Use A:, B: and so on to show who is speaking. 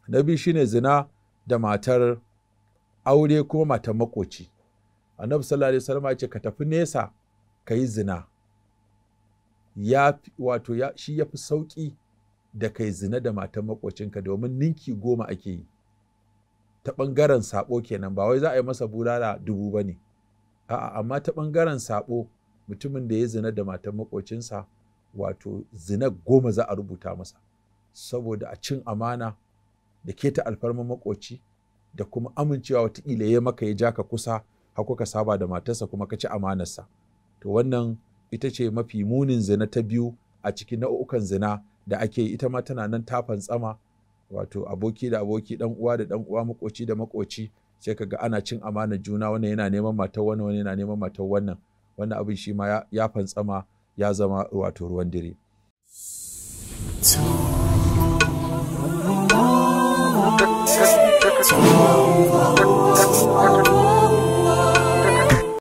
A: Na biyu shine zina da matar aure kuma matar makoci. Annabi sallallahu alaihi wasallam ya ce ka tafi nesa ka yi zina, shi ya fi sauƙi da kai zina da matar makocinka, domin ninki 10 ake yi ta ɓangaren saɓo kenan, ba wai za a yi masa bulala 1000 ba ne, a'a, amma ta ɓangaren saɓo mutumin da ya zina da matar makocinsa zina 10 za a rubuta masa, saboda a cin amana da keta alfarman makoci da kuma amincewa watakila ya maka ya ja ka kusa har kuka saba da matarsa kuma ka ci amanarsa. To wannan ita ce mafi munin zina ta biyu a cikin nau'ukan zina da ake yi. Ita ma tana nan ta fantsama, aboki da aboki, dan uwa da dan uwa, makoci da makoci, sai kaga ana cin amanar juna, wannan yana neman matar wannan, wannan yana neman matar wannan. Wannan abin shi ma ya fantsama, ya zama ruwan dire.
B: So